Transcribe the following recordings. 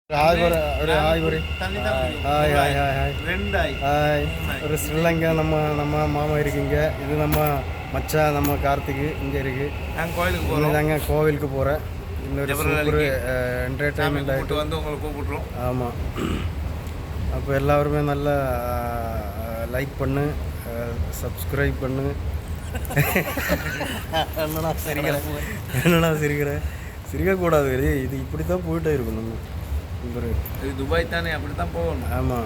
ஒரு ஸ்ரீலங்கா நம்ம மாமா இருக்கீங்க. இது நம்ம மச்சா நம்ம கார்த்திக் இங்கே இருக்கு. நாங்கள் கோவிலுக்கு போகிறேன். இன்னொரு சூப்பர் என்டர்டைன்மெண்ட் ஆகிட்டு வந்து உங்களை கூப்பிட்றோம். ஆமாம். அப்போ எல்லாருமே நல்லா லைக் பண்ணு, சப்ஸ்கிரைப் பண்ணு. என்னடா சிரிக்கிறேன்? சிரிக்கக்கூடாது. இது இப்படி தான் போயிட்டே இருக்கும். நம்ம இது துபாய் தானே, அப்படி தான் போகணும். ஆமாம்.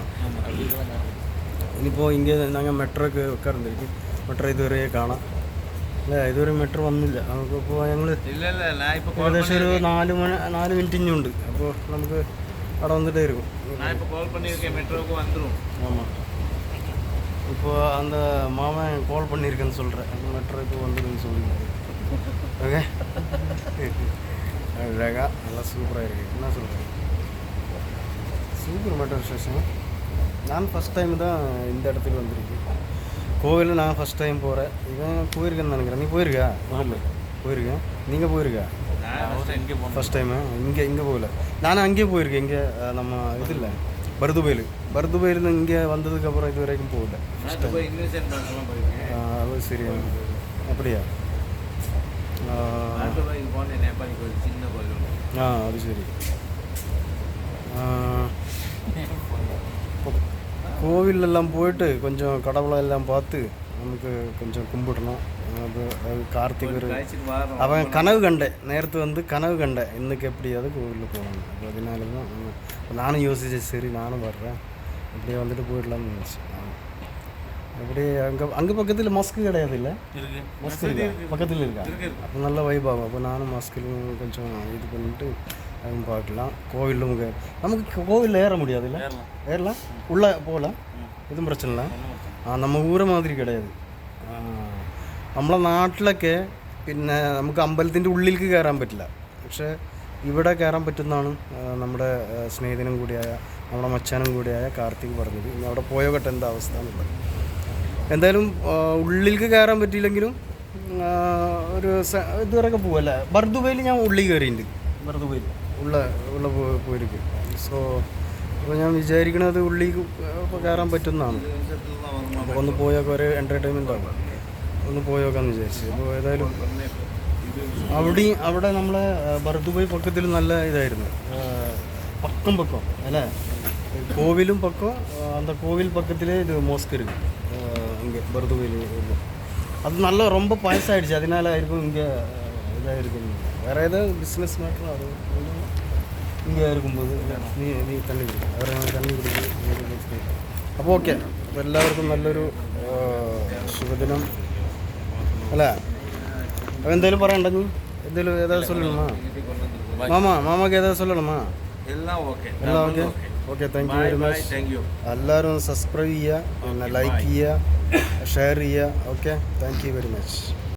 ഇനിയിപ്പോൾ ഇங்கே ഞങ്ങൾ മെട്രോക്ക് വെക്കാറുണ്ടായിരിക്കും. മെട്രോ ഇതുവരെ കാണാം. അല്ലേ, ഇതുവരെ മെട്രോ വന്നില്ല. നമുക്കിപ്പോൾ ഞങ്ങൾ ഏകദേശം ഒരു 4 മിനിറ്റ് ഇനിയുണ്ട്. അപ്പോൾ നമുക്ക് അവിടെ വന്നിട്ടേ இருக்கும். ஆமாம். இப்போ அந்த மாமன் கால் பண்ணியிருக்கேன்னு சொல்கிறேன். அந்த மெட்ரோக்கு வந்துடுன்னு சொல்லியிருந்தேன். ஓகே, அழகாக நல்லா சூப்பராக இருக்குது. என்ன சொல்கிறேன், சூப்பர் மெட்ரோ ஸ்டேஷன். நான் ஃபஸ்ட் டைம் தான் இந்த இடத்துக்கு வந்திருக்கு. கோவில் நான் ஃபஸ்ட் டைம் போகிறேன். இவன் போயிருக்கேன்னு நினைக்கிறேன். நீ போயிருக்கா? கோவில் போயிருக்கேன். நீங்கள் போயிருக்கா? First time. இங்கே போகல. நானும் அங்கேயே போயிருக்கேன். இங்கே நம்ம இது இல்லை, பர்துபையிலேருந்து இங்கே வந்ததுக்கப்புறம் இது வரைக்கும் போகல. அது சரி, அப்படியா? அது சரி. கோவிலெல்லாம் போயிட்டு கொஞ்சம் கடவுளெல்லாம் பார்த்து നമുക്ക് கொஞ்சம் கும்பிடணும். அது கார்த்திக் ஒரு அவன் கனவு கண்டேன். நேரத்து வந்து கனவு கண்டேன், இன்னைக்கு எப்படியாவது கோவிலில் போகணும். அப்போ அதனால தான் நானும் யோசிச்சேன், சரி நானும் வர்றேன், அப்படியே வந்துட்டு போயிடலாம்னு நினச்சேன். அப்படியே அங்கே பக்கத்தில் மஸ்க்கு கிடையாது இல்லை? மஸ்க் இருக்கா? பக்கத்தில் இருக்கா? அப்போ நல்ல வைப் ஆகும். அப்போ நானும் மஸ்கிலும் கொஞ்சம் இது பண்ணிட்டு அதுவும் பார்க்கலாம். கோவிலும் நமக்கு கோவிலில் ஏற முடியாது இல்லை? ஏறலாம், உள்ளே போகலாம், ഇതും പ്രശ്നമില്ല. നമ്മ ഊരെ മാതിരി കിടയത്. നമ്മളെ നാട്ടിലൊക്കെ പിന്നെ നമുക്ക് അമ്പലത്തിൻ്റെ ഉള്ളിലേക്ക് കയറാൻ പറ്റില്ല. പക്ഷേ ഇവിടെ കയറാൻ പറ്റുന്നതാണ് നമ്മുടെ സ്നേഹിതനും കൂടിയായ നമ്മുടെ മച്ചാനും കൂടിയായ കാർത്തിക് പറഞ്ഞത്. ഇനി അവിടെ പോയോട്ടെ എന്താ അവസ്ഥ എന്നുള്ളത്. എന്തായാലും ഉള്ളിലേക്ക് കയറാൻ പറ്റിയില്ലെങ്കിലും ഒരു ഇതുവരെയൊക്കെ പോവല്ലേ. ബർദുബൈയിൽ ഞാൻ ഉള്ളിൽ കയറിയിട്ടുണ്ട്. ബർദുബൈയിൽ ഉള്ള പോയിരിക്കും. സോ അപ്പോൾ ഞാൻ വിചാരിക്കണത് ഉള്ളിൽ കയറാൻ പറ്റുന്നതാണ്. അപ്പോൾ ഒന്ന് പോയൊക്കെ ഒരു എൻ്റർടൈൻമെൻ്റ് ആകും. ഒന്ന് പോയോക്കാന്ന് വിചാരിച്ചു. അപ്പോൾ ഏതായാലും അവിടെ നമ്മളെ ബർദുബൈ പക്കത്തിൽ നല്ല ഇതായിരുന്നു. പക്കം അല്ലേ, കോവിലും പക്കം. அந்த கோவில் பக்கத்திலே இது மோஸ்க் இருக்குது இங்கே பர்துபையில். அது நல்லா ரொம்ப பழசாயிடுச்சு, அதனால இருக்கும் இங்கே இதாக இருக்குது. வேறு ஏதாவது பிஸ்னஸ் மேட்டரும் அது இங்கே இருக்கும்போது നീ തണ്ണി കുടിക്കും, അവരെ തണ്ണി കുടിക്കും. അപ്പോൾ ഓക്കെ, അപ്പോൾ എല്ലാവർക്കും നല്ലൊരു ശുഭദിനം അല്ലേ. അപ്പോൾ എന്തെങ്കിലും പറയണ്ട, നീ എന്തെങ്കിലും ഏதாவது சொல்லணுமா? மாமாக்கு ஏதாவது சொல்லணுமா? எல்லாம் okay. Okay, thank you very much. എല്ലാവരും സബ്സ്ക്രൈബ് ചെയ്യുക, പിന്നെ ലൈക്ക് ചെയ്യുക, ഷെയർ ചെയ്യുക. Okay, thank you very much.